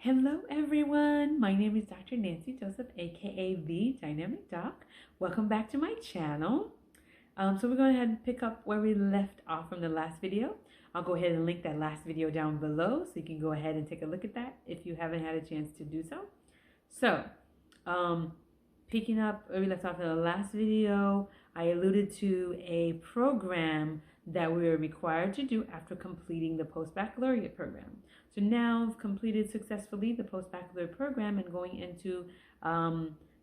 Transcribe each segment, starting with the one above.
Hello everyone, my name is Dr. Nancy Joseph, aka The Dynamic Doc. Welcome back to my channel. So we're going to go ahead and pick up where we left off from the last video. I'll go ahead and link that last video down below so you can go ahead and take a look at that if you haven't had a chance to do so. So, picking up where we left off in the last video, I alluded to a program that we are required to do after completing the post-baccalaureate program. So now I've completed successfully the post-baccalaureate program and going into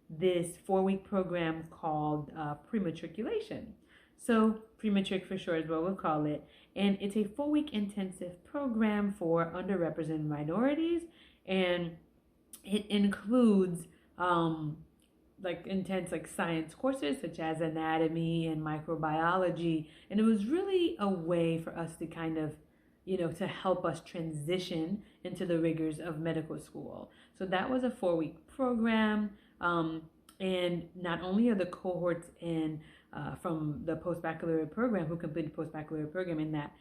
this 4-week program called Prematriculation. So Prematric for short is what we'll call it. And it's a 4-week intensive program for underrepresented minorities, and it includes intense science courses such as anatomy and microbiology, and it was really a way for us to kind of to help us transition into the rigors of medical school. So that was a 4-week program, and not only are the cohorts in from the post-baccalaureate program who completed post-baccalaureate program in that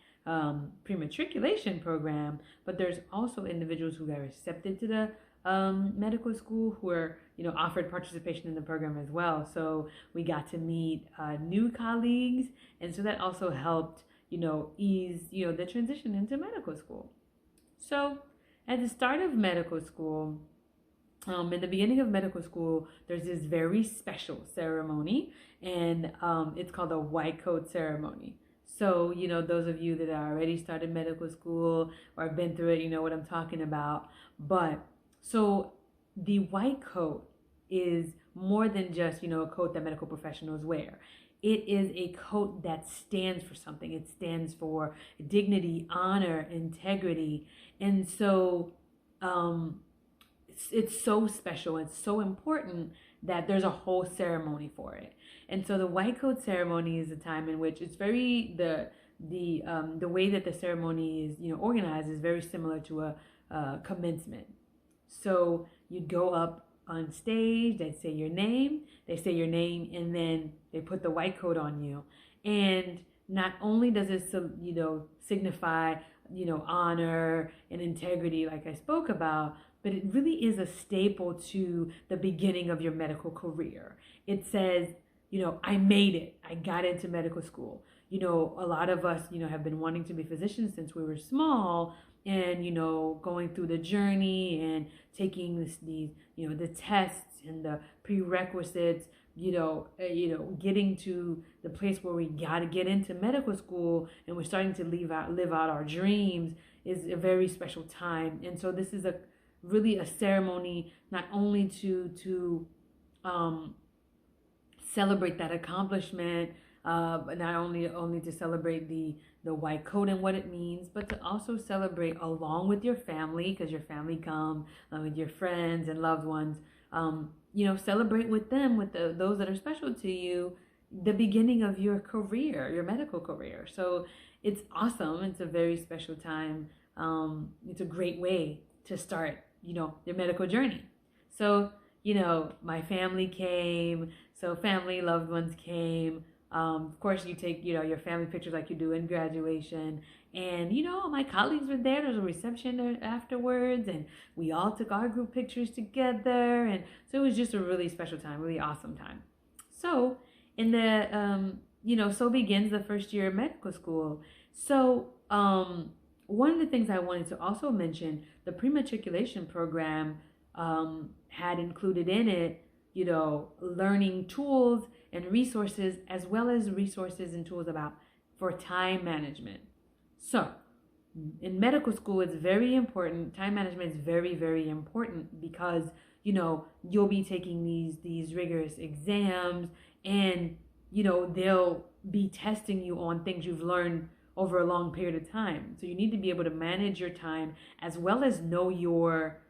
prematriculation program, but there's also individuals who are accepted to the medical school who are offered participation in the program as well. So we got to meet new colleagues, and so that also helped ease the transition into medical school. So at the start of medical school, in the beginning of medical school, there's this very special ceremony, and it's called a white coat ceremony. So, those of you that are already started medical school or have been through it, you know what I'm talking about. But so the white coat is more than just, a coat that medical professionals wear. It is a coat that stands for something. It stands for dignity, honor, integrity. And so it's so special. It's so important that there's a whole ceremony for it. And so the white coat ceremony is a time in which it's very, the way that the ceremony is, organized is very similar to a commencement. So you'd go up on stage, they'd say your name, and then they put the white coat on you. And not only does it, signify, honor and integrity like I spoke about, but it really is a staple to the beginning of your medical career. It says, I made it. I got into medical school. A lot of us, have been wanting to be physicians since we were small, and going through the journey and taking these the tests and the prerequisites, getting to the place where we got to get into medical school and we're starting to live out our dreams is a very special time. And so this is really a ceremony not only to celebrate that accomplishment, but not only to celebrate the white coat and what it means, but to also celebrate along with your family, because your family come with your friends and loved ones. Celebrate with them, with those that are special to you, the beginning of your career, your medical career. So it's awesome. It's a very special time. It's a great way to start, your medical journey. So, my family came, so family, loved ones came. Of course, you take, your family pictures like you do in graduation. And, my colleagues were there. There's a reception afterwards. And we all took our group pictures together. And so it was just a really special time, really awesome time. So in the, so begins the first year of medical school. So one of the things I wanted to also mention, the prematriculation program had included in it, learning tools and resources, as well as resources and tools for time management. So in medical school, it's very important. Time management is very, very important because, you'll be taking these rigorous exams, and, they'll be testing you on things you've learned over a long period of time. So you need to be able to manage your time as well as know your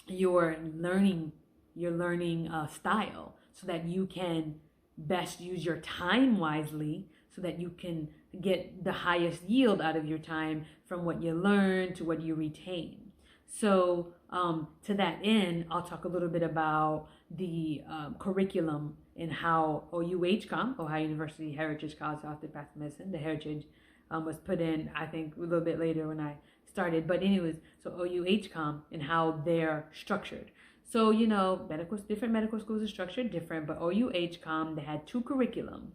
learning style, so that you can best use your time wisely, so that you can get the highest yield out of your time from what you learn to what you retain. So to that end, I'll talk a little bit about the curriculum and how OUHCOM, Ohio University Heritage College of Health and Medicine, the Heritage was put in, I think, a little bit later when I started. But anyways, so OUHCOM and how they're structured. So, different medical schools are structured different, but OUHCOM, they had 2 curriculums.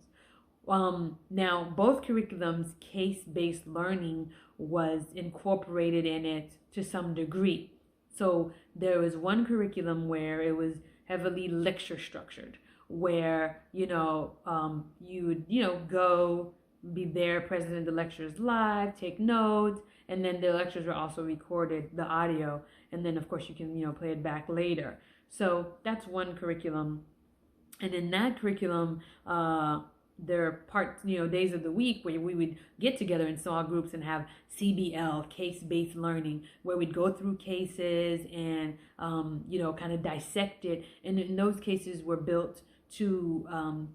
Now, both curriculums, case-based learning was incorporated in it to some degree. So there was one curriculum where it was heavily lecture structured, where, you would, go be there present in the lectures live, take notes, and then the lectures were also recorded, the audio, and then of course you can, play it back later. So that's one curriculum. And in that curriculum, there are parts, days of the week where we would get together in small groups and have CBL, case-based learning, where we'd go through cases and, kind of dissect it. And in those cases were built to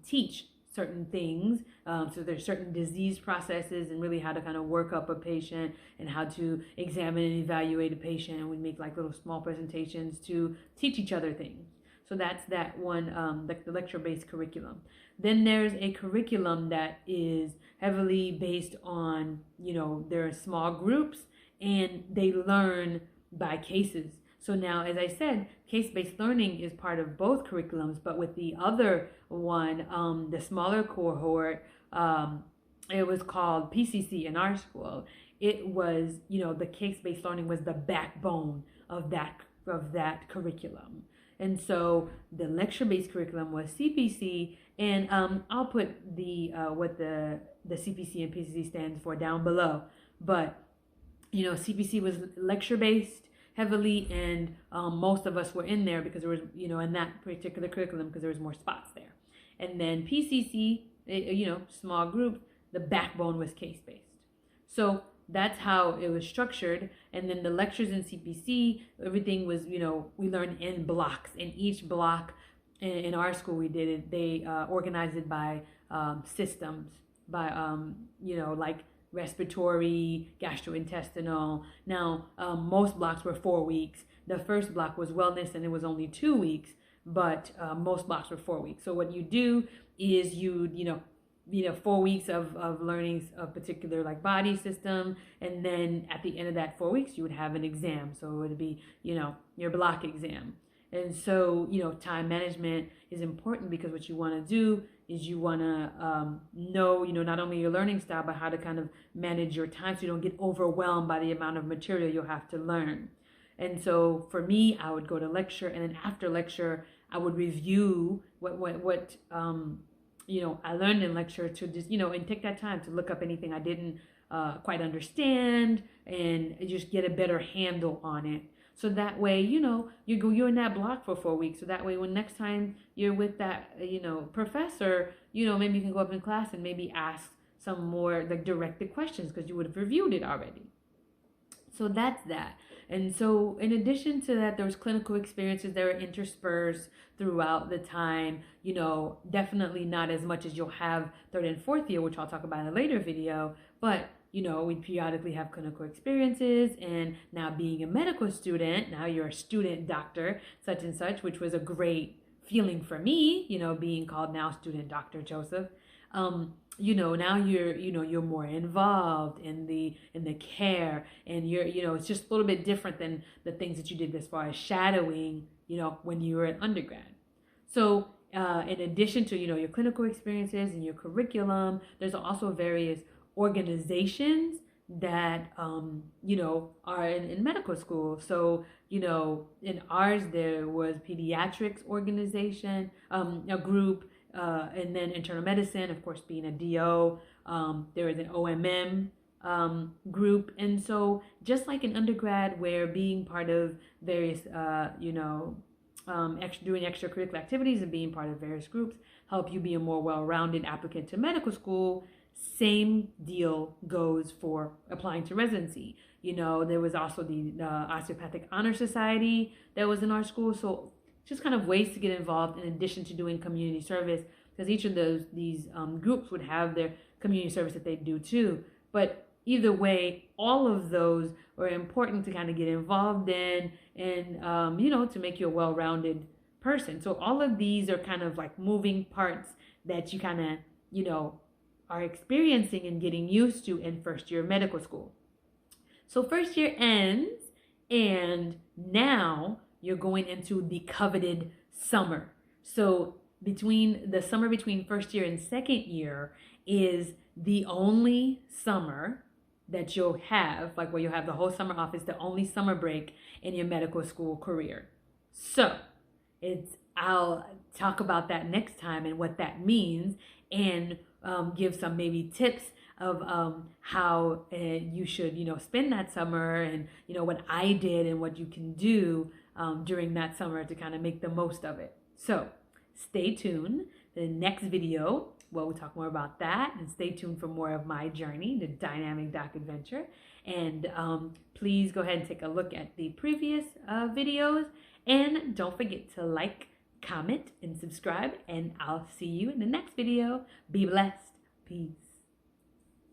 teach certain things. So there's certain disease processes and really how to kind of work up a patient and how to examine and evaluate a patient. And we make like little small presentations to teach each other things. So that's that one, the lecture-based curriculum. Then there's a curriculum that is heavily based on, there are small groups and they learn by cases. So now, as I said, case-based learning is part of both curriculums, but with the other one, the smaller cohort, it was called PCC in our school. It was, the case-based learning was the backbone of that curriculum. And so the lecture-based curriculum was CPC, and I'll put the what the CPC and PCC stands for down below. But CPC was lecture-based heavily, and most of us were in there because there was in that particular curriculum because there was more spots there. And then PCC, small group, the backbone was case-based. So that's how it was structured. And then the lectures in CPC, everything was, we learned in blocks. And each block in our school, we did it, they organized it by systems, by, like respiratory, gastrointestinal. Now, most blocks were 4 weeks. The first block was wellness and it was only 2 weeks, but most blocks were 4 weeks. So what you do is 4 weeks of learning a particular like body system, and then at the end of that 4 weeks you would have an exam. So it would be your block exam. And so time management is important because what you want to do is you want to know not only your learning style but how to kind of manage your time so you don't get overwhelmed by the amount of material you'll have to learn. And so for me, I would go to lecture, and then after lecture I would review what I learned in lecture to just, and take that time to look up anything I didn't quite understand and just get a better handle on it. So that way, you're in that block for 4 weeks. So that way, when next time you're with that, professor, maybe you can go up in class and maybe ask some more like directed questions because you would have reviewed it already. So that's that. And so in addition to that, there was clinical experiences that were interspersed throughout the time, definitely not as much as you'll have 3rd and 4th year, which I'll talk about in a later video, but we periodically have clinical experiences. And now being a medical student, now you're a student doctor, such and such, which was a great feeling for me, being called now student Dr. Joseph. Now you're more involved in the care, and it's just a little bit different than the things that you did as far as shadowing, when you were an undergrad. So in addition to, your clinical experiences and your curriculum, there's also various organizations that, are in medical school. So, in ours, there was pediatrics organization, a group, and then internal medicine, of course, being a DO. There was an OMM group. And so just like in undergrad, where being part of various, doing extracurricular activities and being part of various groups help you be a more well-rounded applicant to medical school, same deal goes for applying to residency. There was also the Osteopathic Honor Society that was in our school. So just kind of ways to get involved in addition to doing community service, because each of these groups would have their community service that they do too. But either way, all of those are important to kind of get involved in and, to make you a well-rounded person. So all of these are kind of like moving parts that you kind of, are experiencing and getting used to in first year of medical school. So first year ends, and now you're going into the coveted summer. So between the summer between first year and second year is the only summer that you'll have, like where you'll have the whole summer off, is the only summer break in your medical school career. So I'll talk about that next time and what that means, and give some maybe tips of how you should, spend that summer, and what I did and what you can do during that summer to kind of make the most of it. So stay tuned. The next video, well, we'll talk more about that, and stay tuned for more of my journey, the dynamic doc adventure. And please go ahead and take a look at the previous videos, and don't forget to like, comment, and subscribe, and I'll see you in the next video. Be blessed. Peace.